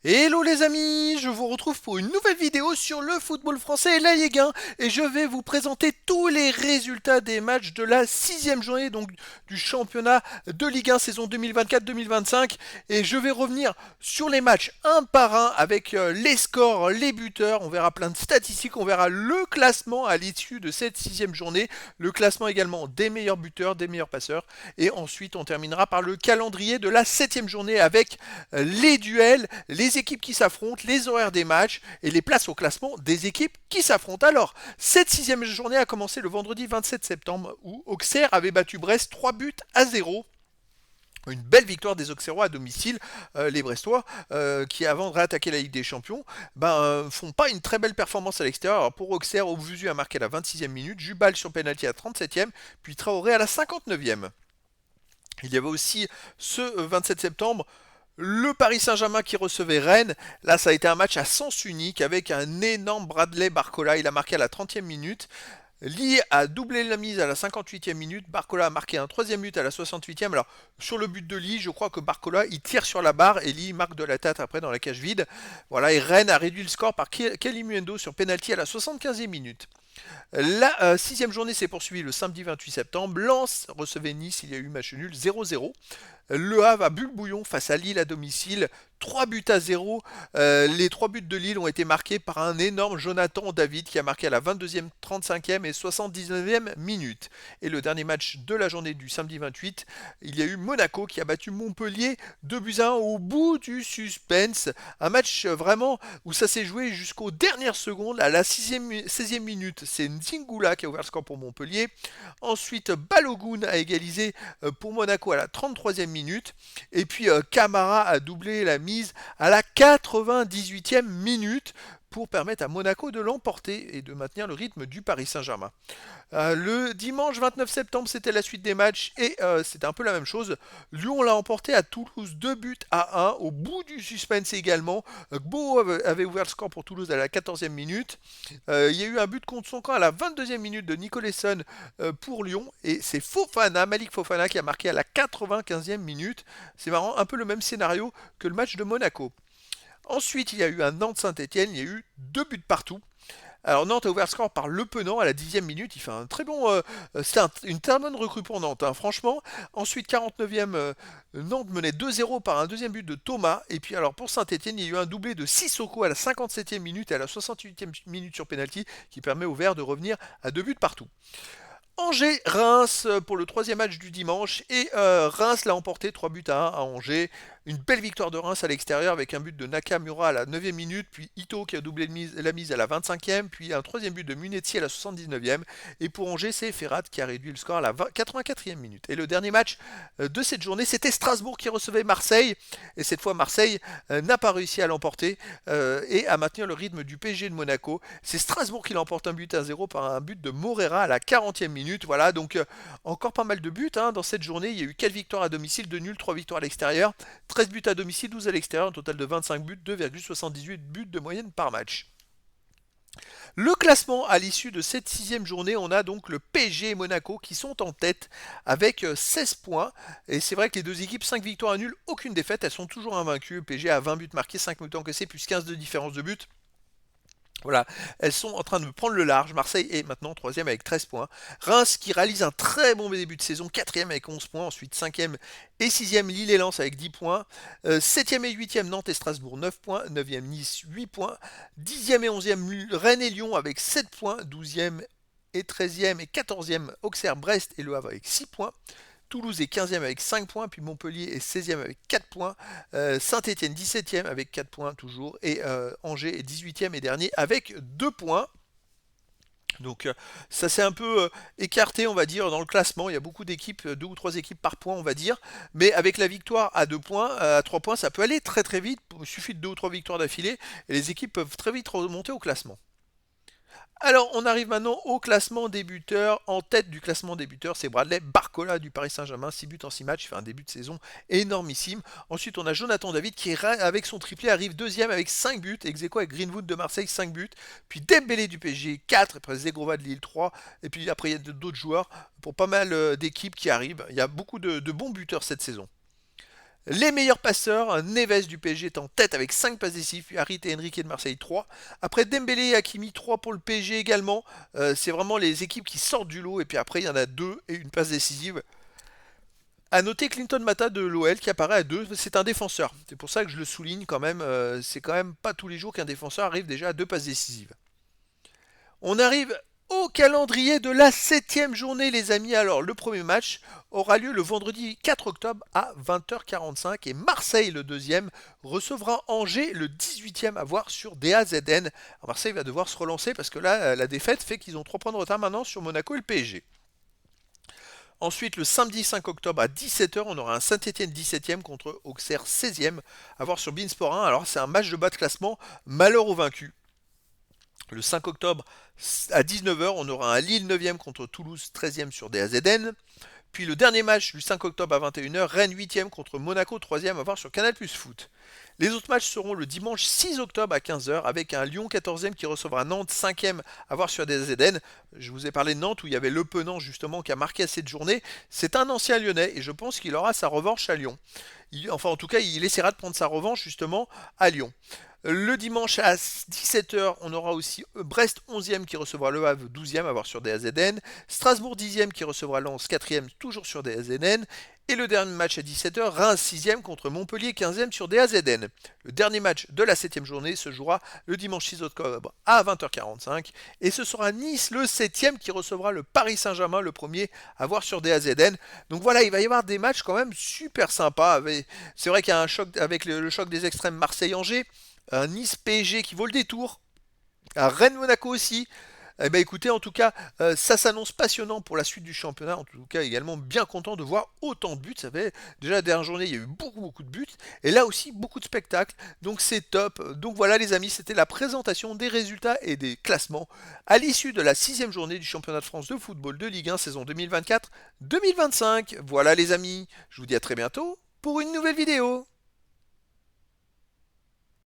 Hello les amis, je vous retrouve pour une nouvelle vidéo sur le football français et la Ligue 1 et je vais vous présenter tous les résultats des matchs de la sixième journée donc du championnat de Ligue 1 saison 2024-2025 et je vais revenir sur les matchs un par un avec les scores, les buteurs, on verra plein de statistiques, on verra le classement à l'issue de cette sixième journée, le classement également des meilleurs buteurs, des meilleurs passeurs et ensuite on terminera par le calendrier de la septième journée avec les duels, les équipes qui s'affrontent, les horaires des matchs et les places au classement des équipes qui s'affrontent. Alors, cette sixième journée a commencé le vendredi 27 septembre où Auxerre avait battu Brest 3 buts à 0. Une belle victoire des Auxerrois à domicile, les Brestois, qui avant de réattaquer la Ligue des Champions, font pas une très belle performance à l'extérieur. Alors pour Auxerre, Aubusu a marqué à la 26e minute, Jubal sur penalty à la 37e, puis Traoré à la 59e. Il y avait aussi ce 27 septembre le Paris Saint-Germain qui recevait Rennes. Là, ça a été un match à sens unique avec un énorme Bradley Barcola. Il a marqué à la 30e minute. Lee a doublé la mise à la 58e minute. Barcola a marqué un troisième but à la 68e. Alors, sur le but de Lee, je crois que Barcola, il tire sur la barre et Lee marque de la tête après dans la cage vide. Voilà, et Rennes a réduit le score par Kelly Muendo sur penalty à la 75e minute. La sixième journée s'est poursuivie le samedi 28 septembre. Lens recevait Nice, il y a eu match nul 0-0. Le Havre a bu le bouillon face à Lille à domicile. 3 buts à 0. Les 3 buts de Lille ont été marqués par un énorme Jonathan David qui a marqué à la 22e, 35e et 79e minute. Et le dernier match de la journée du samedi 28, il y a eu Monaco qui a battu Montpellier 2 buts à 1 au bout du suspense. Un match vraiment où ça s'est joué jusqu'aux dernières secondes. À la 16e minute, c'est Nzingula qui a ouvert le score pour Montpellier. Ensuite, Balogun a égalisé pour Monaco à la 33e minute. Et puis Camara a doublé la mise à la 98e minute pour permettre à Monaco de l'emporter et de maintenir le rythme du Paris Saint-Germain. Le dimanche 29 septembre, c'était la suite des matchs et c'était un peu la même chose. Lyon l'a emporté à Toulouse 2 buts à 1 au bout du suspense également. Gbo avait ouvert le score pour Toulouse à la 14e minute. Il y a eu un but contre son camp à la 22e minute de Nicolasson pour Lyon et c'est Fofana, Malik Fofana qui a marqué à la 95e minute. C'est marrant, un peu le même scénario que le match de Monaco. Ensuite, il y a eu un Nantes-Saint-Etienne, il y a eu 2 buts partout. Alors Nantes a ouvert le score par Le Penant à la 10e minute. Il fait un très bon. C'était une très bonne recrue pour Nantes, hein, franchement. Ensuite, 49e, Nantes menait 2-0 par un deuxième but de Thomas. Et puis alors pour Saint-Etienne, il y a eu un doublé de Sissoko à la 57e minute et à la 68e minute sur penalty qui permet aux Verts de revenir à 2 buts partout. Angers-Reims pour le troisième match du dimanche et Reims l'a emporté 3 buts à 1 à Angers. Une belle victoire de Reims à l'extérieur avec un but de Nakamura à la 9e minute, puis Ito qui a doublé la mise à la 25e, puis un troisième but de Munetsi à la 79e. Et pour Angers, c'est Ferrat qui a réduit le score à la 84e minute. Et le dernier match de cette journée, c'était Strasbourg qui recevait Marseille. Et cette fois, Marseille n'a pas réussi à l'emporter et à maintenir le rythme du PSG de Monaco. C'est Strasbourg qui l'emporte un but à 0 par un but de Morera à la 40e minute. Voilà, donc encore pas mal de buts hein, dans cette journée. Il y a eu 4 victoires à domicile, 2 nuls, 3 victoires à l'extérieur. 13 buts à domicile, 12 à l'extérieur, un total de 25 buts, 2,78 buts de moyenne par match. Le classement à l'issue de cette sixième journée, on a donc le PSG et Monaco qui sont en tête avec 16 points. Et c'est vrai que les deux équipes, 5 victoires à nul, aucune défaite, elles sont toujours invaincues. Le PSG a 20 buts marqués, 5 buts encaissés, plus 15 de différence de but. Voilà, elles sont en train de prendre le large. Marseille est maintenant troisième avec 13 points. Reims qui réalise un très bon début de saison, quatrième avec 11 points. Ensuite cinquième et sixième Lille et Lens avec 10 points. Septième et huitième Nantes et Strasbourg 9 points. Neuvième Nice 8 points. Dixième et onzième Rennes et Lyon avec 7 points. Douzième et treizième et quatorzième Auxerre, Brest et Le Havre avec 6 points. Toulouse est 15e avec 5 points, puis Montpellier est 16e avec 4 points, Saint-Etienne 17e avec 4 points toujours, et Angers est 18e et dernier avec 2 points. Donc ça s'est un peu écarté, on va dire, dans le classement. Il y a beaucoup d'équipes, 2 ou 3 équipes par point, on va dire. Mais avec la victoire à 2 points, à 3 points, ça peut aller très très vite. Il suffit de 2 ou 3 victoires d'affilée et les équipes peuvent très vite remonter au classement. Alors, on arrive maintenant au classement des buteurs. En tête du classement des buteurs, c'est Bradley Barcola du Paris Saint-Germain, 6 buts en 6 matchs, il fait un début de saison énormissime. Ensuite, on a Jonathan David qui, avec son triplé, arrive deuxième avec 5 buts, ex aequo avec Greenwood de Marseille, 5 buts. Puis Dembélé du PSG, 4, après Zegrova de Lille, 3. Et puis après, il y a d'autres joueurs pour pas mal d'équipes qui arrivent. Il y a beaucoup de bons buteurs cette saison. Les meilleurs passeurs, Neves du PSG est en tête avec 5 passes décisives, puis Harit et Enrique de Marseille 3. Après Dembélé et Hakimi 3 pour le PSG également. C'est vraiment les équipes qui sortent du lot et puis après il y en a 2 et une passe décisive. À noter Clinton Mata de l'OL qui apparaît à 2, c'est un défenseur. C'est pour ça que je le souligne quand même. C'est quand même pas tous les jours qu'un défenseur arrive déjà à 2 passes décisives. On arrive au calendrier de la 7e journée, les amis. Alors, le premier match aura lieu le vendredi 4 octobre à 20h45 et Marseille, le deuxième, recevra Angers, le 18e, à voir sur DAZN. Alors, Marseille va devoir se relancer parce que là, la défaite fait qu'ils ont 3 points de retard maintenant sur Monaco et le PSG. Ensuite, le samedi 5 octobre à 17h, on aura un Saint-Etienne 17e contre Auxerre 16e à voir sur Beansport 1. Alors, c'est un match de bas de classement, malheur aux vaincus. Le 5 octobre à 19h, on aura un Lille 9e contre Toulouse 13e sur DAZN. Puis le dernier match du 5 octobre à 21h, Rennes 8e contre Monaco 3e à voir sur Canal Plus Foot. Les autres matchs seront le dimanche 6 octobre à 15h avec un Lyon 14e qui recevra Nantes 5e à voir sur DAZN. Je vous ai parlé de Nantes où il y avait Le Penant justement qui a marqué à cette journée. C'est un ancien Lyonnais et je pense qu'il aura sa revanche à Lyon. Enfin en tout cas il essaiera de prendre sa revanche justement à Lyon. Le dimanche à 17h, on aura aussi Brest 11e qui recevra Le Havre 12e à voir sur DAZN. Strasbourg 10e qui recevra Lens 4e toujours sur DAZN. Et le dernier match à 17h, Reims 6e contre Montpellier 15e sur DAZN. Le dernier match de la 7e journée se jouera le dimanche 6 octobre à 20h45. Et ce sera Nice le 7e qui recevra le Paris Saint-Germain le premier à voir sur DAZN. Donc voilà, il va y avoir des matchs quand même super sympas. C'est vrai qu'il y a un choc avec le choc des extrêmes Marseille-Angers. Un Nice PSG qui vaut le détour, un Rennes Monaco aussi. Eh ben écoutez, en tout cas, ça s'annonce passionnant pour la suite du championnat. En tout cas, également bien content de voir autant de buts. Ça fait déjà la dernière journée, il y a eu beaucoup de buts. Et là aussi, beaucoup de spectacles. Donc c'est top. Donc voilà les amis, c'était la présentation des résultats et des classements à l'issue de la 6e journée du championnat de France de football de Ligue 1 saison 2024-2025. Voilà les amis, je vous dis à très bientôt pour une nouvelle vidéo.